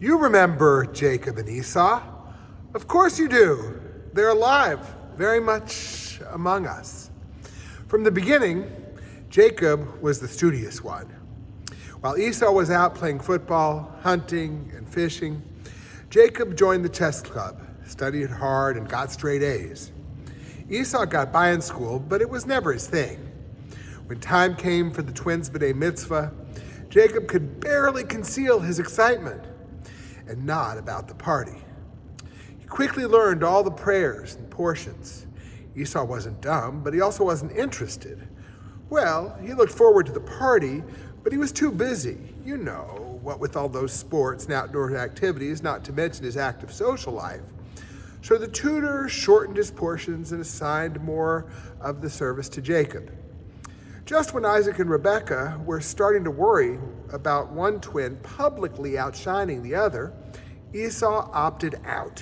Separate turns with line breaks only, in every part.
You remember Jacob and Esau? Of course you do. They're alive, very much among us. From the beginning, Jacob was the studious one. While Esau was out playing football, hunting, and fishing, Jacob joined the chess club, studied hard, and got straight A's. Esau got by in school, but it was never his thing. When time came for the twins' b'nai mitzvah, Jacob could barely conceal his excitement, and not about the party. He quickly learned all the prayers and portions. Esau wasn't dumb, but he also wasn't interested. Well, he looked forward to the party, but he was too busy. You know, what with all those sports and outdoor activities, not to mention his active social life. So the tutor shortened his portions and assigned more of the service to Jacob. Just when Isaac and Rebekah were starting to worry about one twin publicly outshining the other, Esau opted out.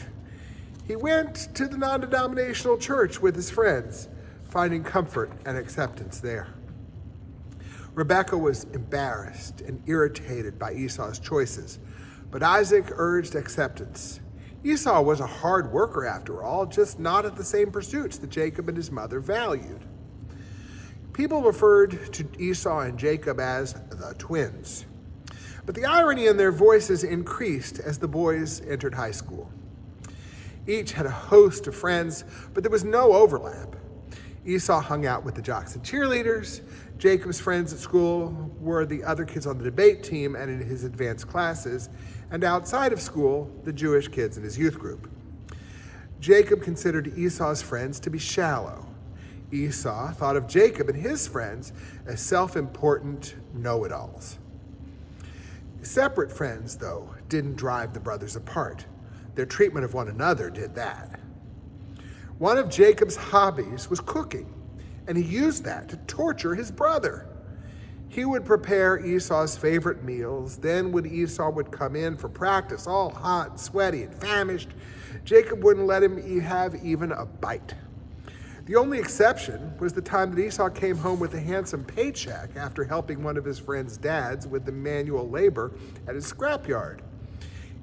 He went to the non-denominational church with his friends, finding comfort and acceptance there. Rebekah was embarrassed and irritated by Esau's choices, but Isaac urged acceptance. Esau was a hard worker after all, just not at the same pursuits that Jacob and his mother valued. People referred to Esau and Jacob as the twins. But the irony in their voices increased as the boys entered high school. Each had a host of friends, but there was no overlap. Esau hung out with the jocks and cheerleaders. Jacob's friends at school were the other kids on the debate team and in his advanced classes, and outside of school, the Jewish kids in his youth group. Jacob considered Esau's friends to be shallow. Esau thought of Jacob and his friends as self-important know-it-alls. Separate friends, though, didn't drive the brothers apart. Their treatment of one another did that. One of Jacob's hobbies was cooking, and he used that to torture his brother. He would prepare Esau's favorite meals. Then when Esau would come in for practice, all hot and sweaty and famished, Jacob wouldn't let him have even a bite. The only exception was the time that Esau came home with a handsome paycheck after helping one of his friend's dads with the manual labor at his scrapyard.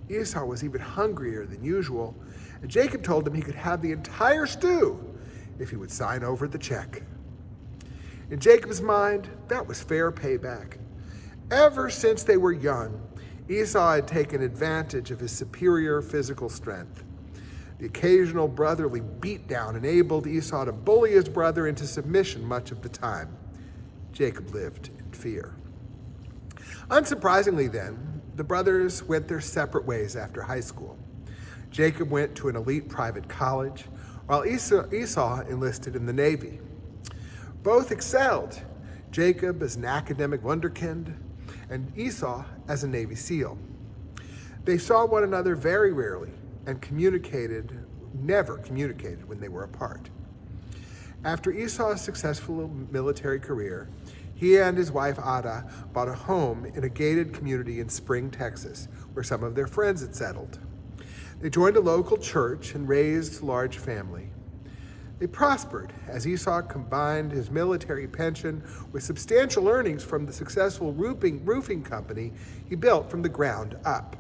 Esau was even hungrier than usual, and Jacob told him he could have the entire stew if he would sign over the check. In Jacob's mind, that was fair payback. Ever since they were young, Esau had taken advantage of his superior physical strength. The occasional brotherly beatdown enabled Esau to bully his brother into submission much of the time. Jacob lived in fear. Unsurprisingly then, the brothers went their separate ways after high school. Jacob went to an elite private college, while Esau enlisted in the Navy. Both excelled, Jacob as an academic wunderkind, and Esau as a Navy SEAL. They saw one another very rarely, and never communicated when they were apart. After Esau's successful military career, he and his wife Ada bought a home in a gated community in Spring, Texas, where some of their friends had settled. They joined a local church and raised a large family. They prospered as Esau combined his military pension with substantial earnings from the successful roofing company he built from the ground up.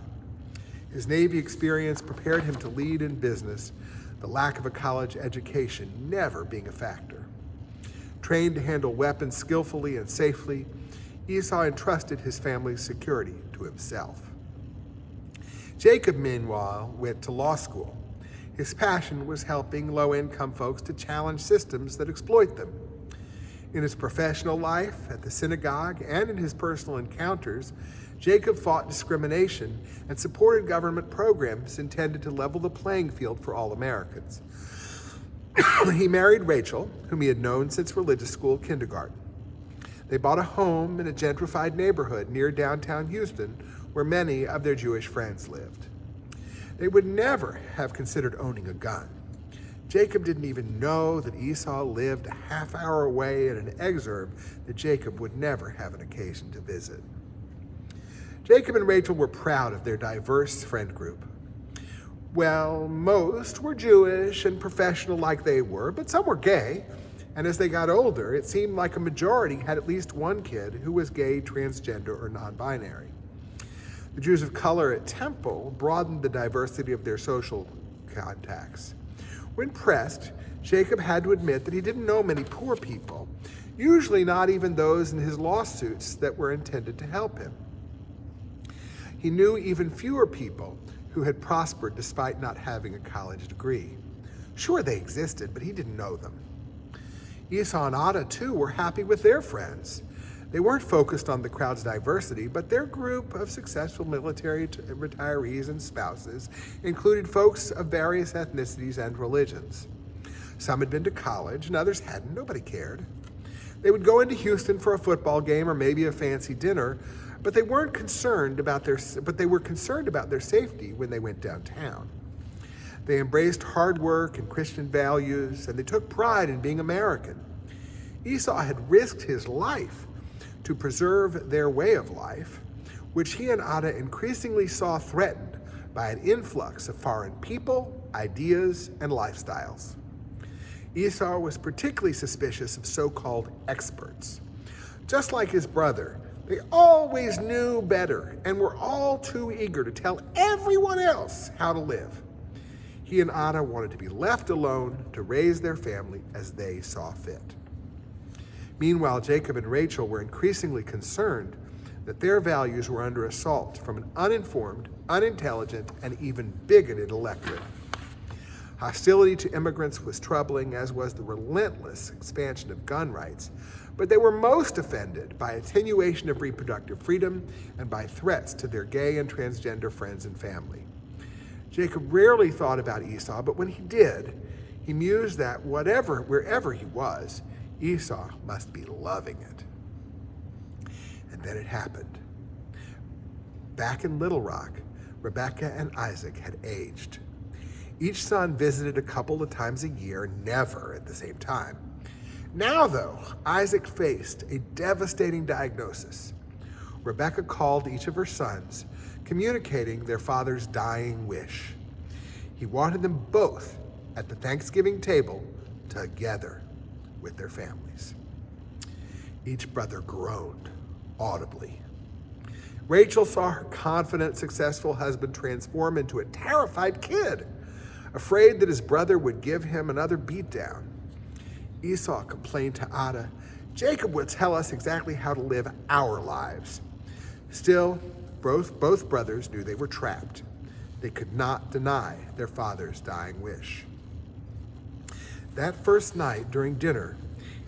His Navy experience prepared him to lead in business, the lack of a college education never being a factor. Trained to handle weapons skillfully and safely, Esau entrusted his family's security to himself. Jacob, meanwhile, went to law school. His passion was helping low-income folks to challenge systems that exploit them. In his professional life, at the synagogue, and in his personal encounters, Jacob fought discrimination and supported government programs intended to level the playing field for all Americans. He married Rachel, whom he had known since religious school kindergarten. They bought a home in a gentrified neighborhood near downtown Houston, where many of their Jewish friends lived. They would never have considered owning a gun. Jacob didn't even know that Esau lived a half hour away in an exurb that Jacob would never have an occasion to visit. Jacob and Rachel were proud of their diverse friend group. Well, most were Jewish and professional like they were, but some were gay. And as they got older, it seemed like a majority had at least one kid who was gay, transgender, or non-binary. The Jews of color at Temple broadened the diversity of their social contacts. When pressed, Jacob had to admit that he didn't know many poor people, usually not even those in his lawsuits that were intended to help him. He knew even fewer people who had prospered despite not having a college degree. Sure, they existed, but he didn't know them. Esau and Ada, too, were happy with their friends. They weren't focused on the crowd's diversity, but their group of successful military retirees and spouses included folks of various ethnicities and religions. Some had been to college, and others hadn't. Nobody cared. They would go into Houston for a football game or maybe a fancy dinner, but they were concerned about their safety when they went downtown. They embraced hard work and Christian values, and they took pride in being American. Esau had risked his life to preserve their way of life, which he and Ada increasingly saw threatened by an influx of foreign people, ideas, and lifestyles. Esau was particularly suspicious of so-called experts. Just like his brother, they always knew better and were all too eager to tell everyone else how to live. He and Ada wanted to be left alone to raise their family as they saw fit. Meanwhile, Jacob and Rachel were increasingly concerned that their values were under assault from an uninformed, unintelligent, and even bigoted electorate. Hostility to immigrants was troubling, as was the relentless expansion of gun rights, but they were most offended by attenuation of reproductive freedom and by threats to their gay and transgender friends and family. Jacob rarely thought about Esau, but when he did, he mused that wherever he was, Esau must be loving it. And then it happened. Back in Little Rock, Rebekah and Isaac had aged. Each son visited a couple of times a year, never at the same time. Now, though, Isaac faced a devastating diagnosis. Rebekah called each of her sons, communicating their father's dying wish. He wanted them both at the Thanksgiving table together with their families. Each brother groaned audibly. Rachel saw her confident, successful husband transform into a terrified kid, afraid that his brother would give him another beatdown. Esau complained to Ada, "Jacob would tell us exactly how to live our lives." Still, both brothers knew they were trapped. They could not deny their father's dying wish. That first night during dinner,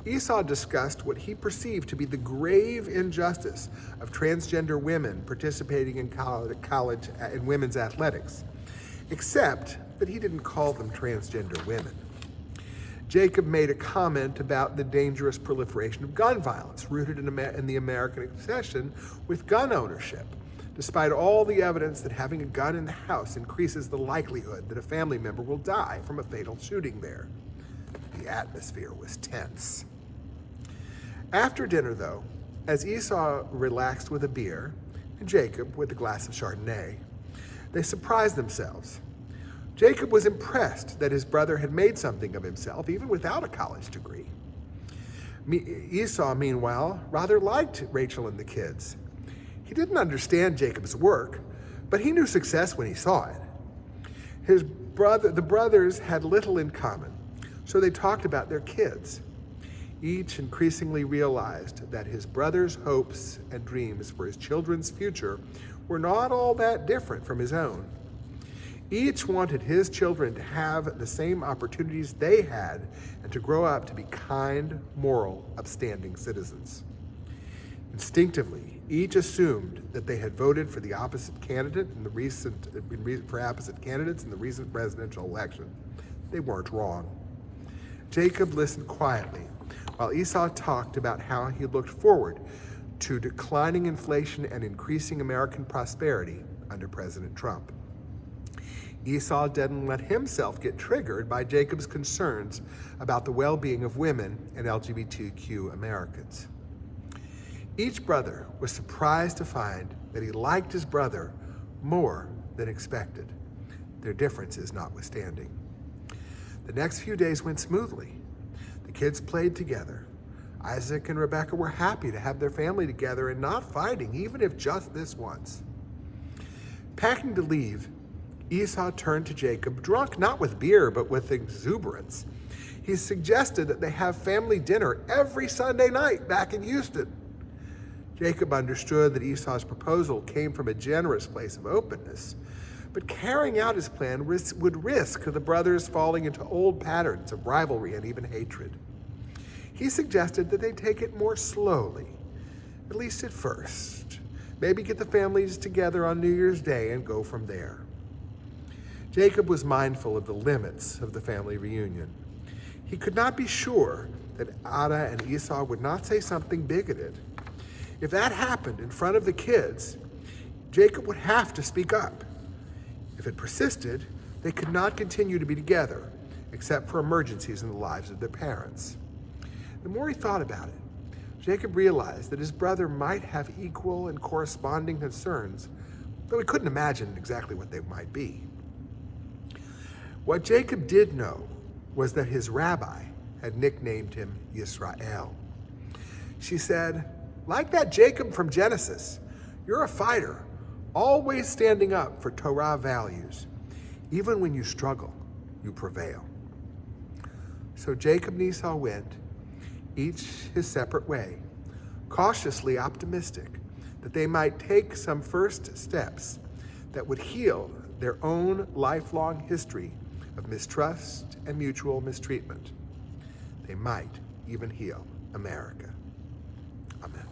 Esau discussed what he perceived to be the grave injustice of transgender women participating in college and women's athletics, except that he didn't call them transgender women. Jacob made a comment about the dangerous proliferation of gun violence rooted in the American obsession with gun ownership, despite all the evidence that having a gun in the house increases the likelihood that a family member will die from a fatal shooting there. The atmosphere was tense. After dinner, though, as Esau relaxed with a beer and Jacob with a glass of Chardonnay, they surprised themselves. Jacob was impressed that his brother had made something of himself, even without a college degree. Esau, meanwhile, rather liked Rachel and the kids. He didn't understand Jacob's work, but he knew success when he saw it. The brothers had little in common, so they talked about their kids. Each increasingly realized that his brother's hopes and dreams for his children's future were not all that different from his own. Each wanted his children to have the same opportunities they had and to grow up to be kind, moral, upstanding citizens. Instinctively, each assumed that they had voted for the opposite candidate for opposite candidates in the recent presidential election. They weren't wrong. Jacob listened quietly while Esau talked about how he looked forward to declining inflation and increasing American prosperity under President Trump. Esau didn't let himself get triggered by Jacob's concerns about the well-being of women and LGBTQ Americans. Each brother was surprised to find that he liked his brother more than expected, their differences notwithstanding. The next few days went smoothly. The kids played together. Isaac and Rebekah were happy to have their family together and not fighting, even if just this once. Packing to leave, Esau turned to Jacob, drunk not with beer, but with exuberance. He suggested that they have family dinner every Sunday night back in Houston. Jacob understood that Esau's proposal came from a generous place of openness, but carrying out his plan would risk the brothers falling into old patterns of rivalry and even hatred. He suggested that they take it more slowly, at least at first. Maybe get the families together on New Year's Day and go from there. Jacob was mindful of the limits of the family reunion. He could not be sure that Ada and Esau would not say something bigoted. If that happened in front of the kids, Jacob would have to speak up. If it persisted, they could not continue to be together, except for emergencies in the lives of their parents. The more he thought about it, Jacob realized that his brother might have equal and corresponding concerns, though he couldn't imagine exactly what they might be. What Jacob did know was that his rabbi had nicknamed him Yisrael. She said, "Like that Jacob from Genesis, you're a fighter, always standing up for Torah values. Even when you struggle, you prevail." So Jacob and Esau went, each his separate way, cautiously optimistic that they might take some first steps that would heal their own lifelong history of mistrust and mutual mistreatment. They might even heal America. Amen.